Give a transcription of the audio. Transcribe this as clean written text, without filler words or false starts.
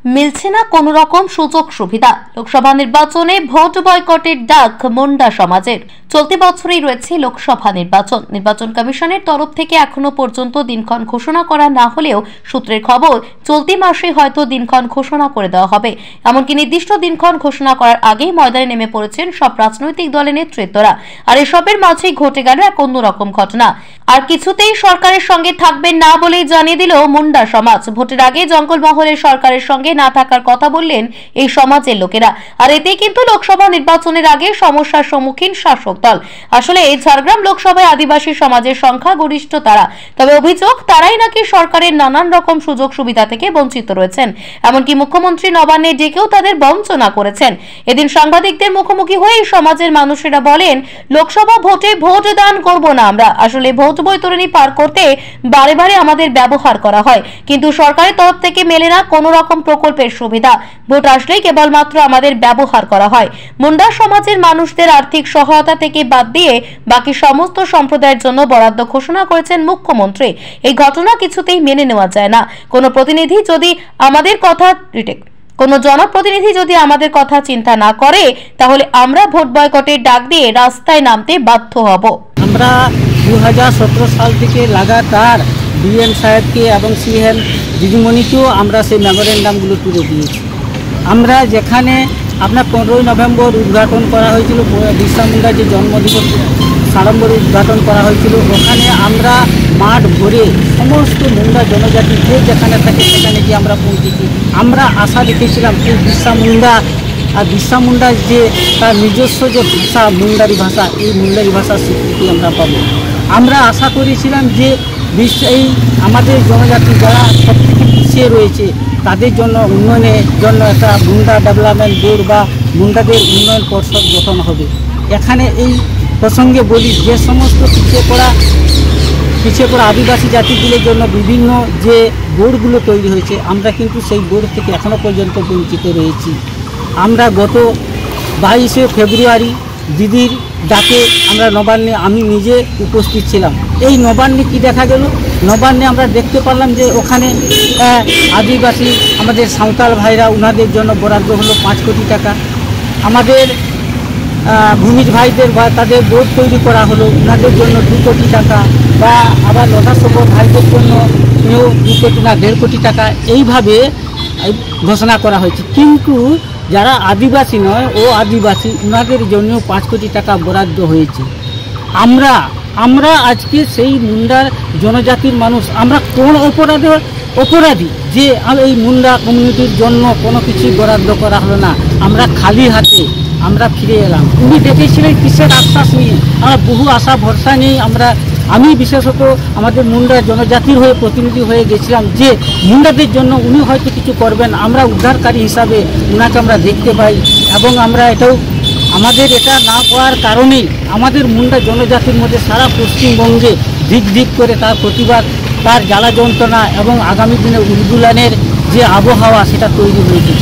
মিলছে না কোনো রকম সুযোগ সুবিধা। লোকসভা নির্বাচনে ভোট বয়কটের ডাক মুন্ডা সমাজের। চলতি বছরই রয়েছে লোকসভা নির্বাচন কমিশনের তরফ থেকে এখনো পর্যন্ত দিনক্ষণ ঘোষণা করা না হলেও সূত্রের খবর চলতি মাসে হয়তো দিনক্ষণ ঘোষণা করে দেওয়া হবে। এমনকি নির্দিষ্ট দিনক্ষণ ঘোষণা করার আগেই ময়দানে নেমে পড়েছেন সব রাজনৈতিক দলের নেতৃত্বরা। আর এসবের মাঝেই ঘটে গেল এক অন্যরকম ঘটনা। আর কিছুতেই সরকারের সঙ্গে থাকবেন না বলেই জানিয়ে দিল মুন্ডা সমাজ। ভোটের আগে জঙ্গলমহলের সরকারের সঙ্গে না থাকার কথা বললেন এই সমাজের লোকেরা। আর এতে কিন্তু লোকসভা নির্বাচনের আগে সমস্যার সম্মুখীন শাসক দল। আসলে এই ঝাড়গ্রাম লোকসভায় আদিবাসী সমাজের সংখ্যা গরিষ্ঠ তারা, তবে অভিযোগ তারাই নাকি সরকারের নানান রকম সুযোগ সুবিধা থেকে বঞ্চিত রয়েছেন। এমনকি মুখ্যমন্ত্রী নবান্নে ডেকেও তাদের বঞ্চনা করেছেন। এদিন সাংবাদিকদের মুখোমুখি হয়ে এই সমাজের মানুষেরা বলেন, লোকসভা ভোটে ভোট দান করব না আমরা। আসলে ভোট বৈতরণী পার করতে বারে বারে আমাদের ব্যবহার করা হয়, কিন্তু সরকারের তরফ থেকে মেলে না কোনো রকম প্রকল্পের সুবিধা। ভোট আসলেই কেবলমাত্র আমাদের ব্যবহার করা হয়। মুন্ডা সমাজের মানুষদের আর্থিক সহায়তা থেকে বাদ দিয়ে বাকি সমস্ত সম্প্রদায়ের জন্য বরাদ্দ ঘোষণা করেছেন মুখ্যমন্ত্রী। এই ঘটনা কিছুতেই মেনে নেওয়া যায় না। কোনো জনপ্রতিনিধি যদি আমাদের কথা চিন্তা না করে, তাহলে আমরা ভোট বয়কটের ডাক দিয়ে রাস্তায় নামতে বাধ্য হব। আমরা 2017 সাল থেকে লাগাতার ডিএম সাহেবকে এবং সিএম দিদিমণিকেও আমরা সেই মেমোরেন্ডামগুলো তুলে দিয়েছি। আমরা যেখানে আপনার 15ই নভেম্বর উদ্ঘাটন করা হয়েছিল, বিরসা মুন্ডার যে জন্মদিবস সাড়ম্বর উদ্ঘাটন করা হয়েছিল, ওখানে আমরা মাঠ ভরে সমস্ত মুন্ডা জনজাতি যে যেখানে থাকে সেখানে গিয়ে আমরা পৌঁছেছি। আমরা আশা রেখেছিলাম এই বিরসা মুন্ডার যে তার নিজস্ব যে ভাষা মুন্ডারি ভাষা, এই মুন্ডারি ভাষার স্বীকৃতি আমরা পাবো। আমরা আশা করেছিলাম যে এই আমাদের জনজাতি যারা সবথেকে পিছিয়ে রয়েছে তাদের জন্য উন্নয়নের জন্য একটা মুন্ডা ডেভেলপমেন্ট বোর্ড বা মুন্ডাদের উন্নয়ন পর্ষদ গঠন হবে। এখানে এই প্রসঙ্গে বলি, যে সমস্ত পিছিয়ে পড়া আদিবাসী জাতিগুলোর জন্য বিভিন্ন যে বোর্ডগুলো তৈরি হয়েছে, আমরা কিন্তু সেই বোর্ড থেকে এখনও পর্যন্ত বঞ্চিত রয়েছি। আমরা গত 22শে ফেব্রুয়ারি দিদির ডাকে আমরা নবান্নে আমি নিজে উপস্থিত ছিলাম। এই নবান্নে কি দেখা গেল? নবান্নে আমরা দেখতে পারলাম যে ওখানে আদিবাসী আমাদের সাঁওতাল ভাইরা, ওনাদের জন্য বরাদ্দ হলো 5 কোটি টাকা। আমাদের ভূমিজ ভাইদের বা তাদের বোর্ড তৈরি করা হলো, ওনাদের জন্য 2 কোটি টাকা। বা আবার লতাসব ভাইদের জন্য 2 কোটি না 1.5 কোটি টাকা এইভাবে ঘোষণা করা হয়েছে। কিন্তু যারা আদিবাসী নয় ও আদিবাসী, ওনাদের জন্য 5 কোটি টাকা বরাদ্দ হয়েছে। আমরা আজকে সেই মুন্ডার জনজাতির মানুষ, আমরা কোন অপরাধী যে এই মুন্ডা কমিউনিটির জন্য কোনো কিছু বরাদ্দ করা হলো না? আমরা খালি হাতে আমরা ফিরে এলাম। উনি ডেকেছিলেন কিসের আশ্বাস নিয়ে? আমরা বহু আশা ভরসা নিয়ে আমি বিশেষত আমাদের মুন্ডা জনজাতির হয়ে প্রতিনিধি হয়ে গেছিলাম যে মুন্ডাদের জন্য উনি হয়তো কিছু করবেন। আমরা উদ্ধারকারী হিসাবে ওনাকে আমরা দেখতে পাই, এবং আমরা আমাদের এটা না পাওয়ার কারণেই আমাদের মুন্ডা জনজাতির মধ্যে সারা পশ্চিমবঙ্গে দিক করে তার প্রতিবাদ, তার জ্বালা যন্ত্রণা এবং আগামী দিনে উদ্গুলানের যে আবহাওয়া সেটা তৈরি হয়েছে।